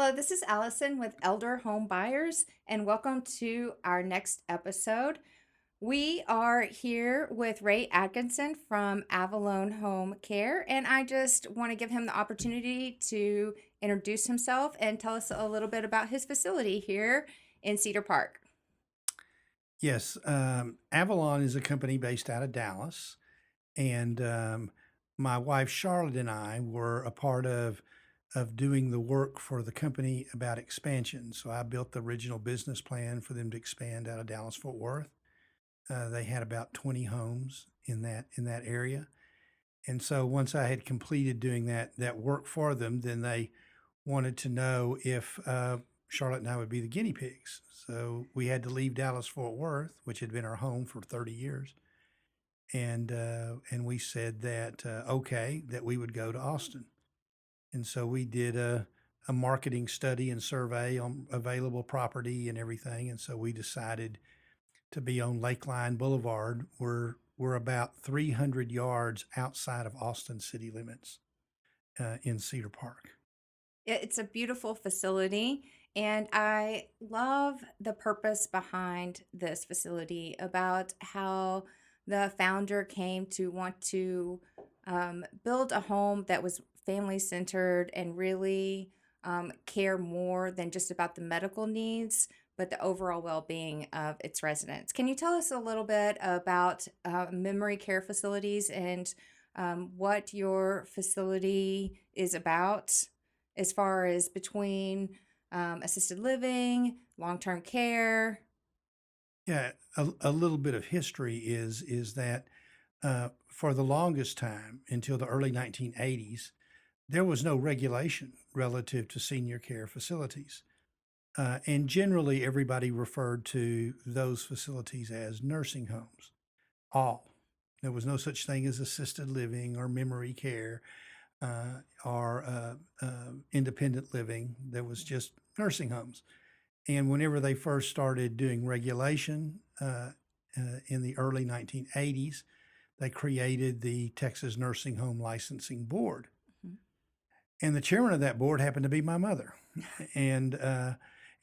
Hello, this is Allison with Elder Home Buyers, and welcome to our next episode. We are here with Ray Atkinson from Avalon Home Care, and I just want to give him the opportunity to introduce himself and tell us a little bit about his facility here in Cedar Park. Yes, Avalon is a company based out of Dallas, and my wife Charlotte and I were a part of doing the work for the company about expansion. So I built the original business plan for them to expand out of Dallas Fort Worth. They had about 20 homes in that area, and so once I had completed doing that work for them, then they wanted to know if Charlotte and I would be the guinea pigs. So we had to leave Dallas Fort Worth, which had been our home for 30 years, and we said that okay, that we would go to Austin. And so we did a marketing study and survey on available property and everything. And so we decided to be on Lakeline Boulevard. We're about 300 yards outside of Austin city limits in Cedar Park. It's a beautiful facility, and I love the purpose behind this facility about how the founder came to want to build a home that was family centered and really care more than just about the medical needs, but the overall well being of its residents. Can you tell us a little bit about memory care facilities and what your facility is about? As far as between assisted living, long term care. Yeah, a little bit of history is that for the longest time until the early 1980s, there was no regulation relative to senior care facilities. And generally, everybody referred to those facilities as nursing homes. All. There was no such thing as assisted living or memory care or independent living. There was just nursing homes. And whenever they first started doing regulation in the early 1980s, they created the Texas Nursing Home Licensing Board. Mhm. And the chairman of that board happened to be my mother. And uh,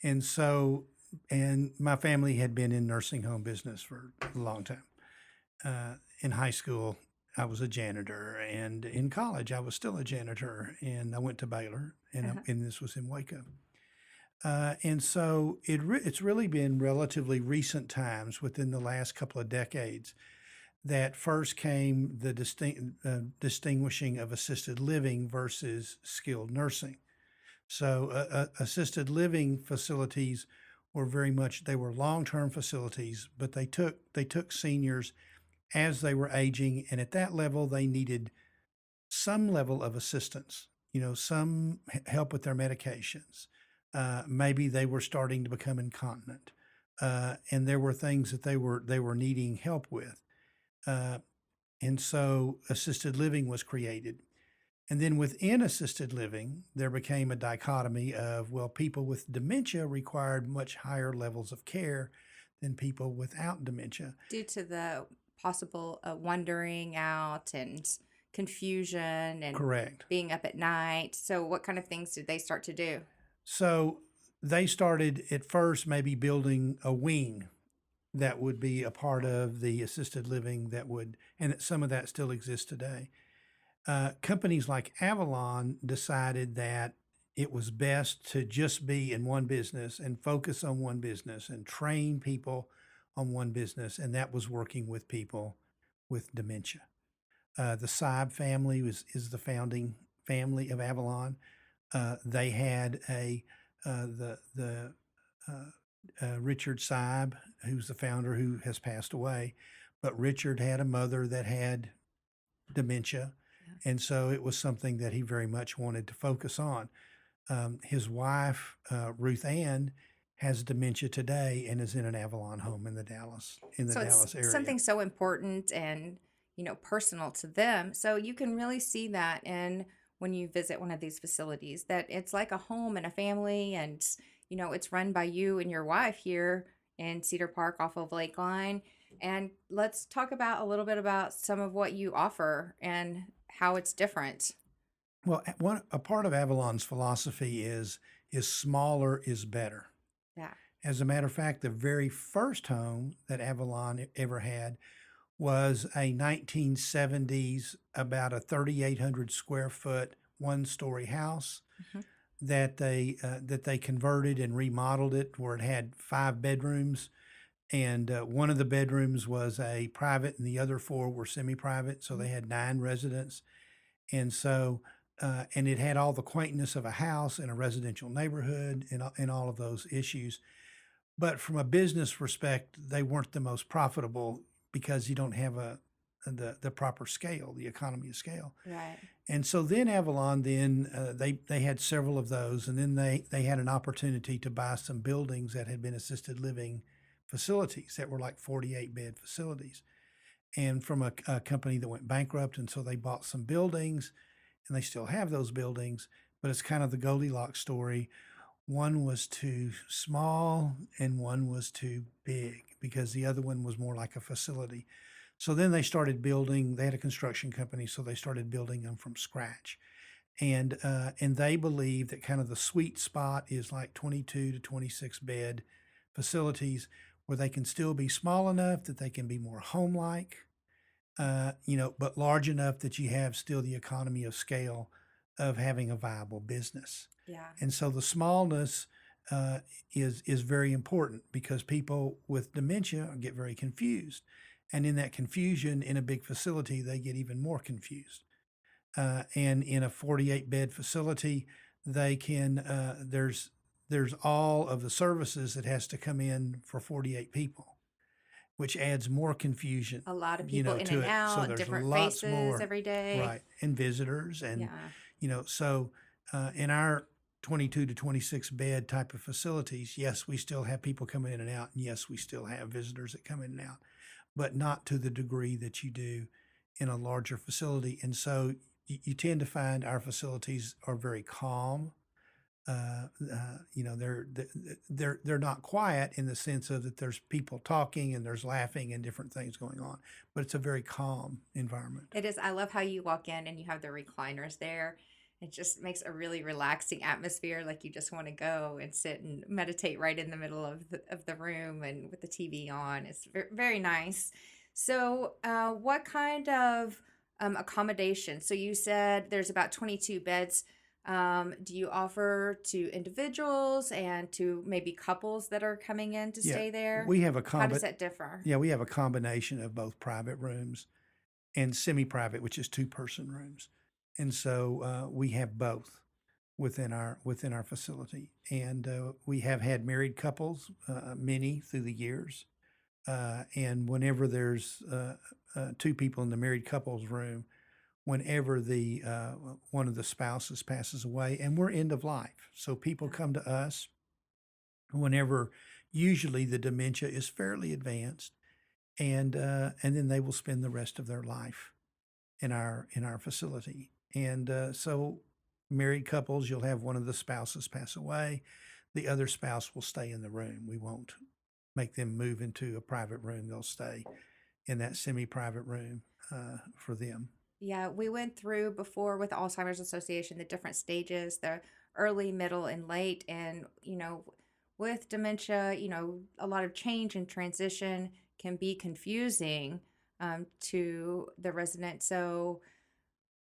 and so and my family had been in nursing home business for a long time. In high school, I was a janitor, and in college, I was still a janitor. And I went to Baylor, Uh-huh. and this was in Waco. And so it's really been relatively recent times within the last couple of decades that first came the distinguishing of assisted living versus skilled nursing. So assisted living facilities were very much they were long-term facilities, but they took seniors as they were aging, and at that level they needed some level of assistance, some help with their medications. Maybe they were starting to become incontinent, and there were things that they were needing help with, uh, and so assisted living was created. And then within assisted living, there became a dichotomy of, well, people with dementia required much higher levels of care than people without dementia. Due to the possible wandering out and confusion and Correct. being up at night. So, what kind of things did they start to do? So they started at first maybe building a wing that would be a part of the assisted living and some of that still exists today. Companies like Avalon decided that it was best to just be in one business and focus on one business and train people on one business, and that was working with people with dementia. The Saab family is the founding family of Avalon. They had the Richard Saab, who's the founder, who has passed away, but Richard had a mother that had dementia, Yeah. and so it was something that he very much wanted to focus on. His wife, Ruth Ann, has dementia today and is in an Avalon home in the So, it's Dallas area. something so important and, personal to them. So, you can really see that in when you visit one of these facilities that it's like a home and a family, and, it's run by you and your wife here in Cedar Park off of Lakeline. And let's talk about a little bit about some of what you offer and how it's different. Well, a part of Avalon's philosophy is smaller is better. Yeah. As a matter of fact, the very first home that Avalon ever had was a 1970s, about a 3,800 square foot, one-story house Mhm. that they converted and remodeled it, where it had 5 bedrooms, and one of the bedrooms was a private, and the other 4 were semi-private. So Mhm. they had 9 residents, and so and it had all the quaintness of a house in a residential neighborhood, and all of those issues. But from a business respect, they weren't the most profitable because you don't have the proper scale, the economy of scale. Right. And so then Avalon, they had several of those, and then they had an opportunity to buy some buildings that had been assisted living facilities that were like 48-bed facilities, and from a company that went bankrupt. And so they bought some buildings, and they still have those buildings, but it's kind of the Goldilocks story. One was too small and one was too big because the other one was more like a facility. So then they started building, they had a construction company, so they started building them from scratch. And they believe that kind of the sweet spot is like 22 to 26 bed facilities where they can still be small enough that they can be more home-like, but large enough that you have still the economy of scale of having a viable business. Yeah. And so the smallness uh, is very important because people with dementia get very confused, and in that confusion, in a big facility, they get even more confused. And in a 48-bed facility, they can there's all of the services that has to come in for 48 people, which adds more confusion, A lot of people in to and it. So out, there's different lots faces more, every day. right, and visitors, and Yeah. so in our 22 to 26 bed type of facilities, yes, we still have people coming in and out, and yes, we still have visitors that come in and out, but not to the degree that you do in a larger facility. And so you tend to find our facilities are very calm. They're not quiet in the sense of that there's people talking and there's laughing and different things going on, but it's a very calm environment. It is. I love how you walk in and you have the recliners there. It just makes a really relaxing atmosphere. Like you just want to go and sit and meditate right in the middle of the room and with the TV on. It's very nice. So, what kind of accommodation? So you said there's about 22 beds. Do you offer to individuals and to maybe couples that are coming in to Yeah, stay there? we have a How does that differ? yeah, we have a combination of both private rooms and semi-private, which is two-person rooms. And so we have both within our facility. And we have had married couples, many through the years. And whenever there's 2 people in the married couples room, whenever the one of the spouses passes away, and we're end of life, so people Yeah. come to us whenever usually the dementia is fairly advanced, and then they will spend the rest of their life in our facility. And so married couples, you'll have one of the spouses pass away, the other spouse will stay in the room. We won't make them move into a private room. They'll stay in that semi-private room for them. Yeah, we went through before with Alzheimer's Association the different stages, the early, middle, and late. And, with dementia, a lot of change and transition can be confusing to the resident. So,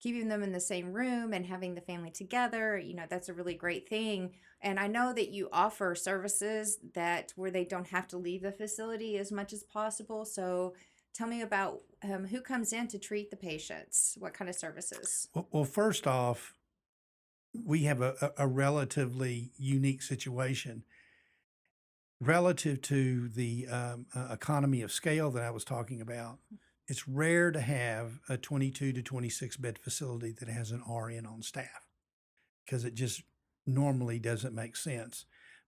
keeping them in the same room and having the family together, that's a really great thing. And I know that you offer services that where they don't have to leave the facility as much as possible. So tell me about who comes in to treat the patients, what kind of services? Well, first off, we have a relatively unique situation relative to the economy of scale that I was talking about. It's rare to have a 22 to 26 bed facility that has an RN on staff because it just normally doesn't make sense.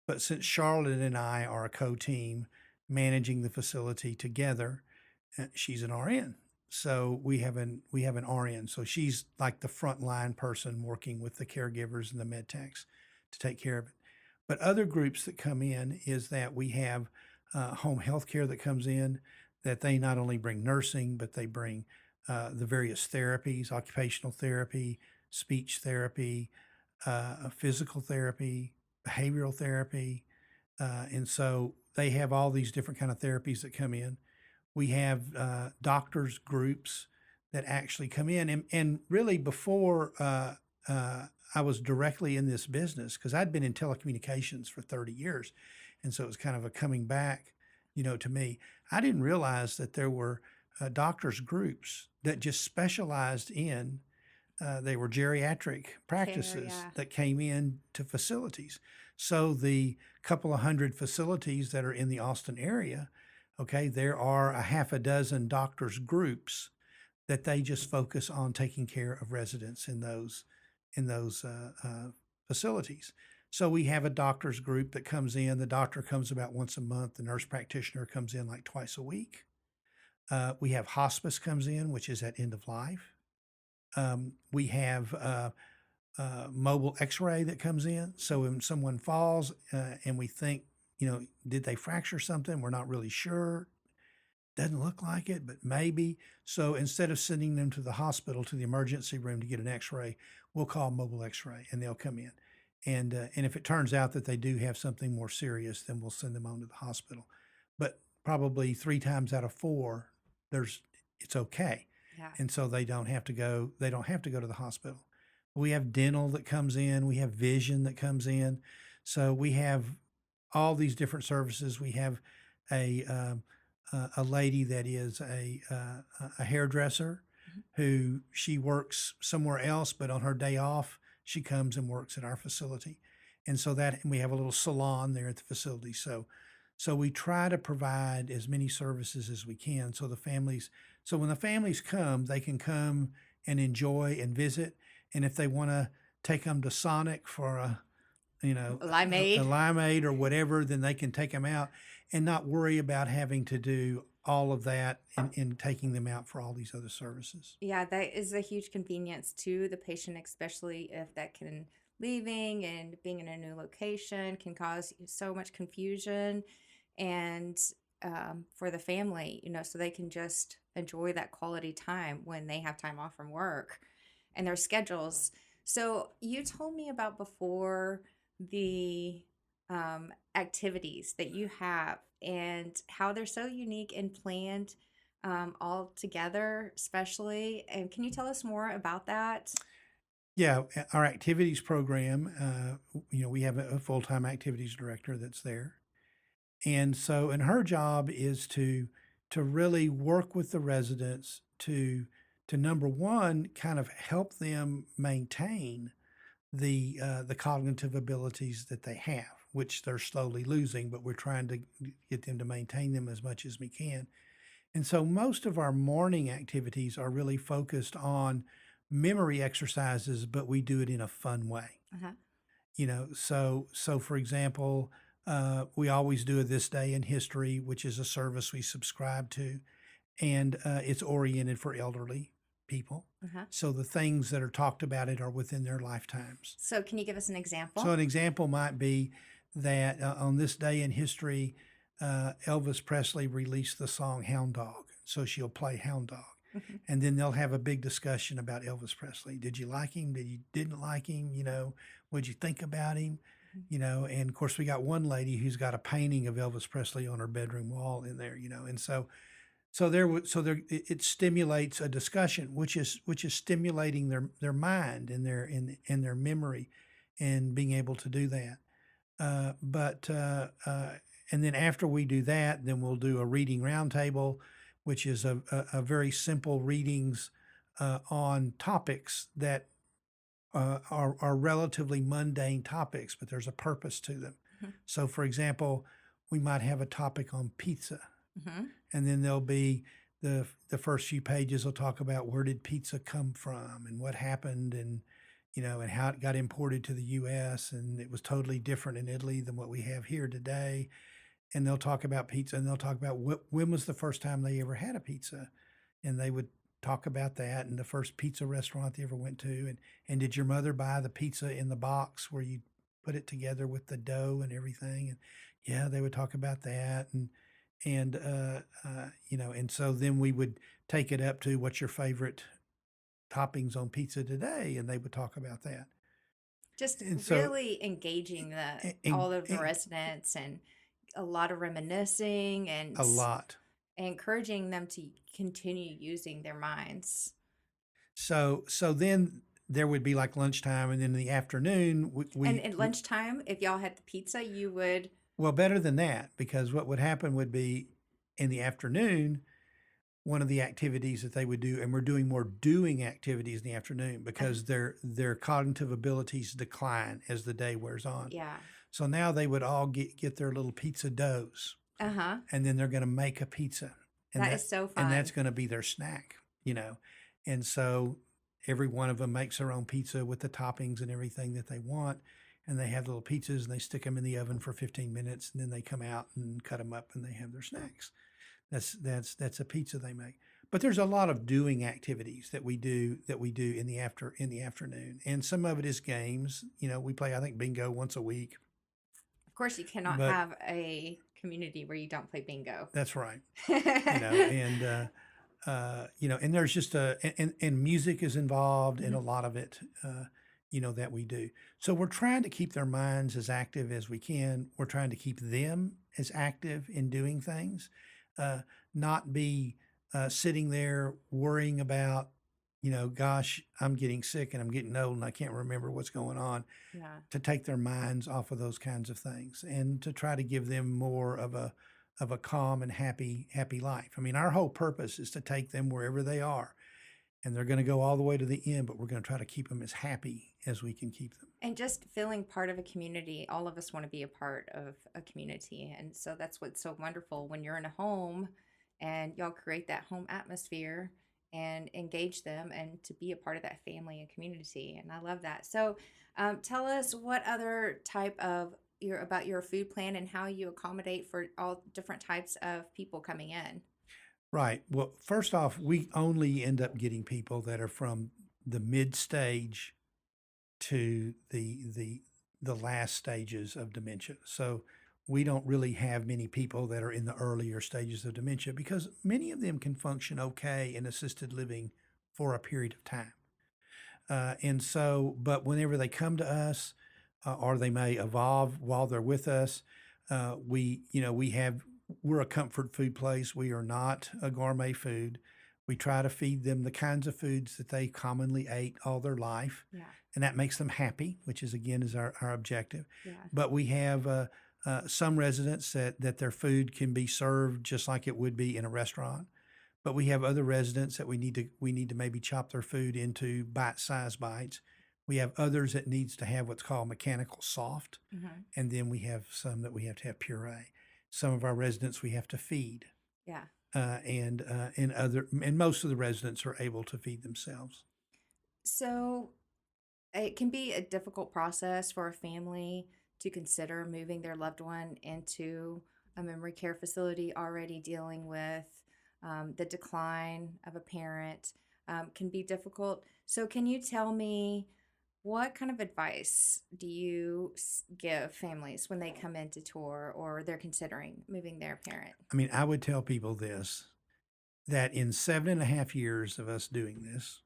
But since Charlotte and I are a co-team managing the facility together, she's an RN. So we have an RN. So she's like the frontline person working with the caregivers and the med techs to take care of it. But other groups that come in is that we have home health care that comes in, that they not only bring nursing, but they bring the various therapies, occupational therapy, speech therapy, physical therapy, behavioral therapy, and so they have all these different kind of therapies that come in. We have doctors groups that actually come in, and really before I was directly in this business because I'd been in telecommunications for 30 years, and so it was kind of a coming back, to me. I didn't realize that there were doctors groups that just specialized in they were geriatric Care, practices yeah. that came in to facilities. So the couple of hundred facilities that are in the Austin area, okay, there are a half a dozen doctors groups that they just focus on taking care of residents in those facilities. So we have a doctors group that comes in. The doctor comes about once a month. The nurse practitioner comes in like twice a week. We have hospice comes in, which is at end of life. We have mobile X-ray that comes in. So when someone falls and we think, did they fracture something? We're not really sure. Doesn't look like it, but maybe. So instead of sending them to the hospital, to the emergency room to get an X-ray, we'll call mobile X-ray and they'll come in. And if it turns out that they do have something more serious, then we'll send them on to the hospital. But probably 3 times out of 4, it's okay. Yeah. And so they don't have to go to the hospital. We have dental that comes in, we have vision that comes in. So we have all these different services. We have a lady that is a hairdresser Mhm. who she works somewhere else, but on her day off, she comes and works at our facility. And we have a little salon there at the facility. So we try to provide as many services as we can. So when the families come, they can come and enjoy and visit. And if they want to take them to Sonic for a Limeade. limeade or whatever, then they can take them out and not worry about having to do all of that and taking them out for all these other services. Yeah, that is a huge convenience to the patient, especially if that can leaving and being in a new location can cause so much confusion and for the family, so they can just enjoy that quality time when they have time off from work and their schedules. So you told me about before the activities that you have and how they're so unique and planned all together, especially. And can you tell us more about that? Yeah, our activities program, we have a full-time activities director that's there. And her job is to really work with the residents to number one, kind of help them maintain the cognitive abilities that they have, which they're slowly losing, but we're trying to get them to maintain them as much as we can. And so most of our morning activities are really focused on memory exercises, but we do it in a fun way. Uh-huh. So for example, we always do a This Day in History, which is a service we subscribe to, and it's oriented for elderly people. Uh-huh. So the things that are talked about it are within their lifetimes. So can you give us an So example? an example might be that on this day in history, Elvis Presley released the song Hound Dog. So she'll play Hound Dog. Mhm. And then they'll have a big discussion about Elvis Presley. Did you like him? Did you didn't like him? What'd you think about him? And of course we got one lady who's got a painting of Elvis Presley on her bedroom wall in there, and it stimulates a discussion, which is stimulating their mind and their memory, and being able to do that. And then after we do that, then we'll do a reading roundtable, which is a very simple readings on topics that are relatively mundane topics, but there's a purpose to them. Mhm. So, for example, we might have a topic on pizza, Mhm. and then there'll be the first few pages will talk about where did pizza come from and what happened, and how it got imported to the U.S. and it was totally different in Italy than what we have here today. And they'll talk about pizza, and they'll talk about when was the first time they ever had a pizza, and they would talk about that and the first pizza restaurant they ever went to, and did your mother buy the pizza in the box where you put it together with the dough and everything? And yeah, they would talk about that, and so then we would take it up to what's your favorite toppings on pizza today? And they would talk about that. Just And so, really engaging and, all of the residents, and a lot of reminiscing, a and lot. encouraging them to continue using their minds. So then there would be like lunchtime, and then in the afternoon, And at lunchtime, if y'all had the pizza, you would. well, better than that, because what would happen would be in the afternoon, one of the activities that they would do, and we're doing more doing activities in the afternoon because their cognitive abilities decline as the day wears on. Yeah. So now they would all get their little pizza doughs, Uh-huh. and then they're going to make a pizza, and That is so and that's fun. going to be their snack, And so every one of them makes their own pizza with the toppings and everything that they want, and they have little pizzas and they stick them in the oven for 15 minutes, and then they come out and cut them up and they have their snacks. That's a pizza they make. But there's a lot of doing activities that we do in the afternoon, and some of it is games. We play, I think, bingo once a week. Of course, you cannot But have a community where you don't play bingo. that's right. And and there's just and music is involved in a lot of it. That we do. So we're trying to keep their minds as active as we can. We're trying to keep them as active in doing things, not be sitting there worrying about, gosh, I'm getting sick and I'm getting old and I can't remember what's going on. Yeah. To take their minds off of those kinds of things and to try to give them more of a calm and happy life. I mean, our whole purpose is to take them wherever they are, and they're going to go all the way to the end, but we're going to try to keep them as happy as we can keep them. And just feeling part of a community. All of us want to be a part of a community. And so that's what's so wonderful when you're in a home and y'all create that home atmosphere and engage them and to be a part of that family and community. And I love that. So tell us what other type of about your food plan and how you accommodate for all different types of people coming in. Right. Well, first off, we only end up getting people that are from the mid stage to the last stages of dementia. So we don't really have many people that are in the earlier stages of dementia because many of them can function okay in assisted living for a period of time. But whenever they come to us, or they may evolve while they're with us, we're a comfort food place. We are not a gourmet food. We try to feed them the kinds of foods that they commonly ate all their life, Yeah. and that makes them happy, which is again is our objective. Yeah. But we have some residents that their food can be served just like it would be in a restaurant. But we have other residents that we need to maybe chop their food into bite-sized bites. We have others that needs to have what's called mechanical soft, and then we have some that we have to have puree. Some of our residents we have to feed. Yeah. And most of the residents are able to feed themselves. So it can be a difficult process for a family to consider moving their loved one into a memory care facility already dealing with the decline of a parent. Can be difficult. So can you tell me what kind of advice do you give families when they come in to tour or they're considering moving their parent? I mean, I would tell people this, that in 7.5 years of us doing this,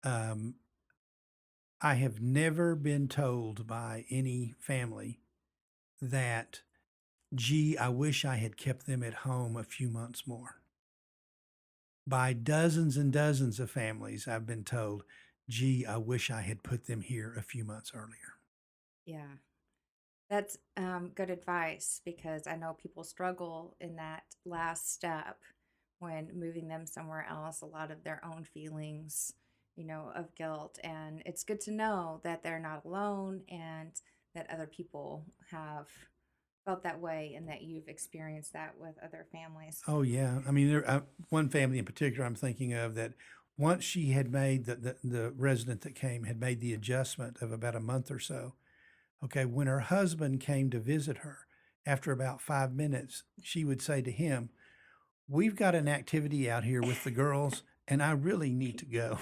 I have never been told by any family that, gee, I wish I had kept them at home a few months more. By dozens and dozens of families, I've been told, gee, I wish I had put them here a few months earlier. Yeah, that's good advice because I know people struggle in that last step when moving them somewhere else, a lot of their own feelings, of guilt. And it's good to know that they're not alone and that other people have felt that way and that you've experienced that with other families. Oh, yeah. I mean, one family in particular I'm thinking of that once she had made the resident that came had made the adjustment of about a month or so. Okay, when her husband came to visit her, after about 5 minutes, she would say to him, "We've got an activity out here with the girls, and I really need to go."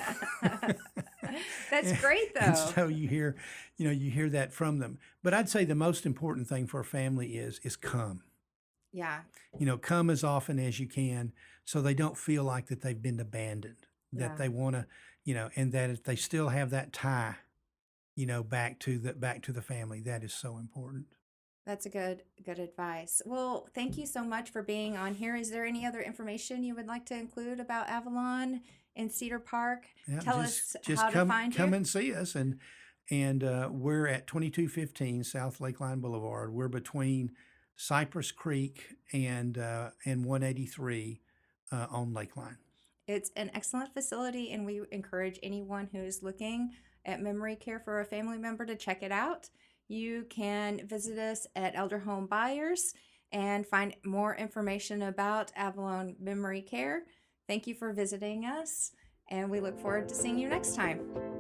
That's great, And though. so you hear that from them. But I'd say the most important thing for a family is come. Yeah. Come as often as you can so they don't feel like that they've been abandoned. that Yeah. they want to, and that if they still have that tie, back to the family, that is so important. That's a good advice. Well, thank you so much for being on here. Is there any other information you would like to include about Avalon in Cedar Park? Yeah, Tell just us just how to come find come you. and see us, and we're at 2215 South Lakeline Boulevard. We're between Cypress Creek and 183 on Lakeline. It's an excellent facility, and we encourage anyone who's looking at memory care for a family member to check it out. You can visit us at Elder Home Buyers and find more information about Avalon Memory Care. Thank you for visiting us, and we look forward to seeing you next time.